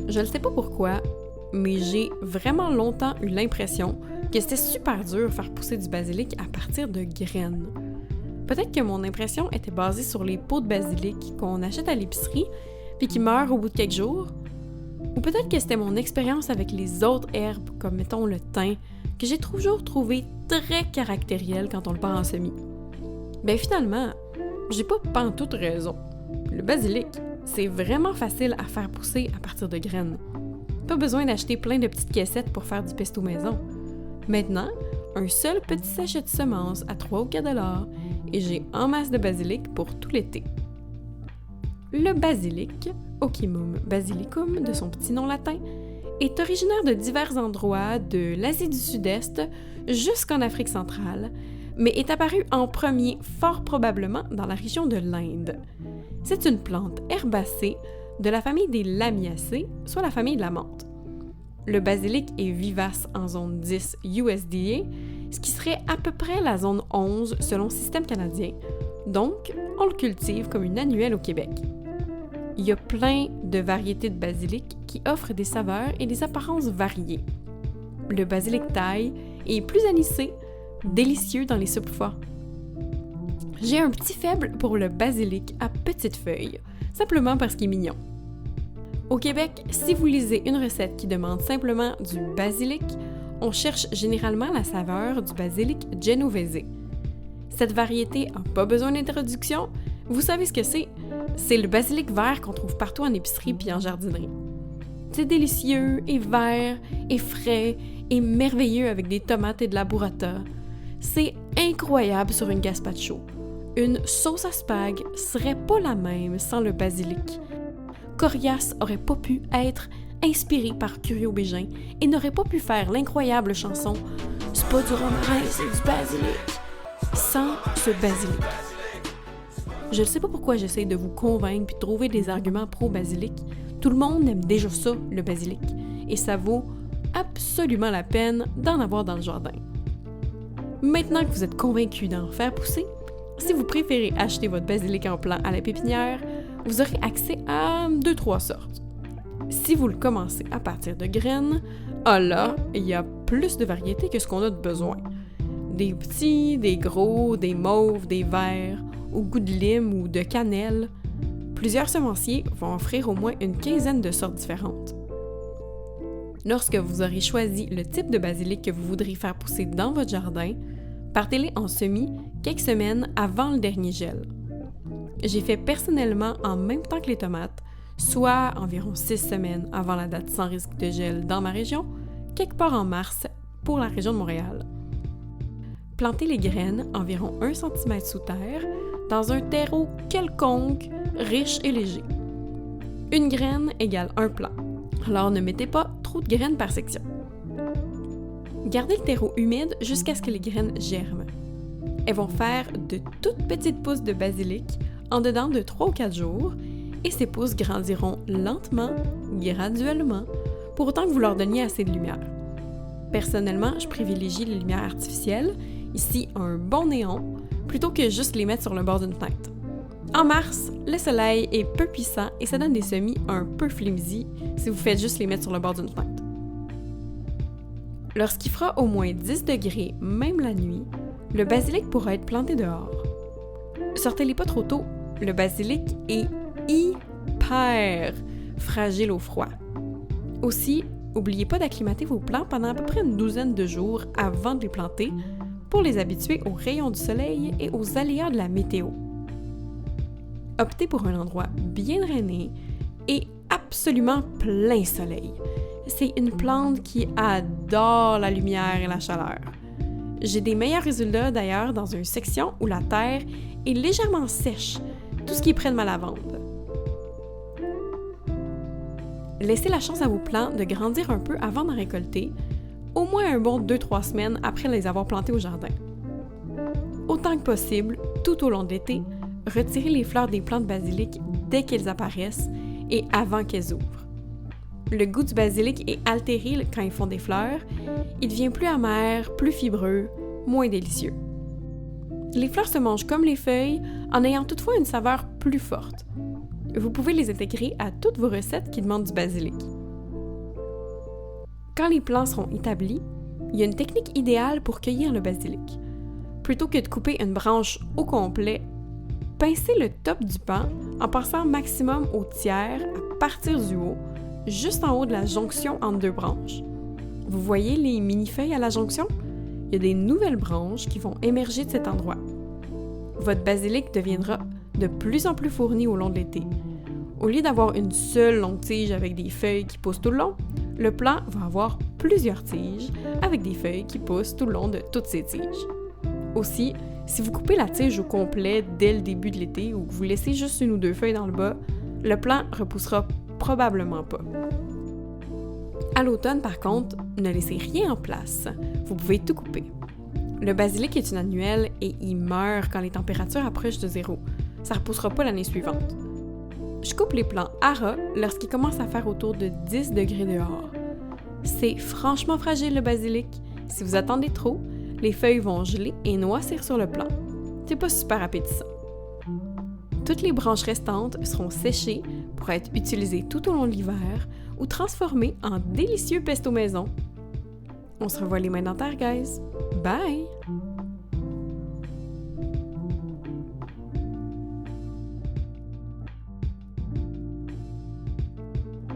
Je ne sais pas pourquoi, mais j'ai vraiment longtemps eu l'impression que c'était super dur faire pousser du basilic à partir de graines. Peut-être que mon impression était basée sur les pots de basilic qu'on achète à l'épicerie puis qui meurent au bout de quelques jours. Ou peut-être que c'était mon expérience avec les autres herbes, comme mettons le thym, que j'ai toujours trouvé très caractériel quand on le part en semis. Ben finalement, j'ai pas pantoute raison. Le basilic, c'est vraiment facile à faire pousser à partir de graines. Pas besoin d'acheter plein de petites caissettes pour faire du pesto maison. Maintenant, un seul petit sachet de semences à 3 ou 4 $ et j'ai en masse de basilic pour tout l'été. Le basilic, Ocimum basilicum de son petit nom latin, est originaire de divers endroits de l'Asie du Sud-Est jusqu'en Afrique centrale, mais est apparu en premier fort probablement dans la région de l'Inde. C'est une plante herbacée de la famille des Lamiacées, soit la famille de la menthe. Le basilic est vivace en zone 10 USDA, ce qui serait à peu près la zone 11 selon le système canadien, donc on le cultive comme une annuelle au Québec. Il y a plein de variétés de basilic qui offrent des saveurs et des apparences variées. Le basilic thaï est plus anisé, délicieux dans les soupes pho. J'ai un petit faible pour le basilic à petites feuilles, simplement parce qu'il est mignon. Au Québec, si vous lisez une recette qui demande simplement du basilic, on cherche généralement la saveur du basilic genovese. Cette variété n'a pas besoin d'introduction, vous savez ce que c'est? C'est le basilic vert qu'on trouve partout en épicerie puis en jardinerie. C'est délicieux et vert et frais et merveilleux avec des tomates et de la burrata. C'est incroyable sur une gazpacho. Une sauce à spag serait pas la même sans le basilic. Corias aurait pas pu être inspiré par Curio Bégin et n'aurait pas pu faire l'incroyable chanson « C'est pas du romarin, c'est du basilic » sans ce basilic. Je ne sais pas pourquoi j'essaie de vous convaincre puis de trouver des arguments pro-basilic. Tout le monde aime déjà ça, le basilic, et ça vaut absolument la peine d'en avoir dans le jardin. Maintenant que vous êtes convaincu d'en faire pousser, si vous préférez acheter votre basilic en plant à la pépinière, vous aurez accès à 2-3 sortes. Si vous le commencez à partir de graines, là, il y a plus de variétés que ce qu'on a de besoin. Des petits, des gros, des mauves, des verts, au goût de lime ou de cannelle. Plusieurs semenciers vont offrir au moins une quinzaine de sortes différentes. Lorsque vous aurez choisi le type de basilic que vous voudrez faire pousser dans votre jardin, partez-les en semis quelques semaines avant le dernier gel. J'ai fait personnellement en même temps que les tomates, soit environ 6 semaines avant la date sans risque de gel dans ma région, quelque part en mars pour la région de Montréal. Plantez les graines environ 1 cm sous terre dans un terreau quelconque, riche et léger. Une graine égale un plant, alors ne mettez pas trop de graines par section. Gardez le terreau humide jusqu'à ce que les graines germent. Elles vont faire de toutes petites pousses de basilic en dedans de 3 ou 4 jours et ces pousses grandiront lentement, graduellement, pour autant que vous leur donniez assez de lumière. Personnellement, je privilégie les lumières artificielles, ici un bon néon, plutôt que juste les mettre sur le bord d'une fenêtre. En mars, le soleil est peu puissant et ça donne des semis un peu flimsy si vous faites juste les mettre sur le bord d'une fenêtre. Lorsqu'il fera au moins 10 degrés, même la nuit, le basilic pourra être planté dehors. Sortez-les pas trop tôt, le basilic est hyper fragile au froid. Aussi, n'oubliez pas d'acclimater vos plants pendant à peu près une douzaine de jours avant de les planter pour les habituer aux rayons du soleil et aux aléas de la météo. Optez pour un endroit bien drainé et absolument plein soleil. C'est une plante qui adore la lumière et la chaleur. J'ai des meilleurs résultats d'ailleurs dans une section où la terre est légèrement sèche, tout ce qui est près de ma lavande. Laissez la chance à vos plants de grandir un peu avant d'en récolter, au moins un bon 2-3 semaines après les avoir plantés au jardin. Autant que possible, tout au long de l'été, retirez les fleurs des plants de basilic dès qu'elles apparaissent et avant qu'elles ouvrent. Le goût du basilic est altéré quand ils font des fleurs, il devient plus amer, plus fibreux, moins délicieux. Les fleurs se mangent comme les feuilles, en ayant toutefois une saveur plus forte. vous pouvez les intégrer à toutes vos recettes qui demandent du basilic. Quand les plants seront établis, il y a une technique idéale pour cueillir le basilic. Plutôt que de couper une branche au complet, pincez le top du pan en passant maximum au tiers à partir du haut, juste en haut de la jonction entre deux branches. Vous voyez les mini-feuilles à la jonction? Il y a des nouvelles branches qui vont émerger de cet endroit. Votre basilic deviendra de plus en plus fourni au long de l'été. Au lieu d'avoir une seule longue tige avec des feuilles qui poussent tout le long, le plant va avoir plusieurs tiges avec des feuilles qui poussent tout le long de toutes ces tiges. Aussi, si vous coupez la tige au complet dès le début de l'été ou que vous laissez juste une ou deux feuilles dans le bas, le plant repoussera probablement pas. À l'automne, par contre, ne laissez rien en place. Vous pouvez tout couper. Le basilic est une annuelle et il meurt quand les températures approchent de zéro. Ça ne repoussera pas l'année suivante. Je coupe les plants à ras lorsqu'ils commencent à faire autour de 10 degrés dehors. C'est franchement fragile le basilic. Si vous attendez trop, les feuilles vont geler et noircir sur le plant. C'est pas super appétissant. Toutes les branches restantes seront séchées pour être utilisées tout au long de l'hiver ou transformées en délicieux pesto maison. On se revoit les mains dans terre, guys! Bye!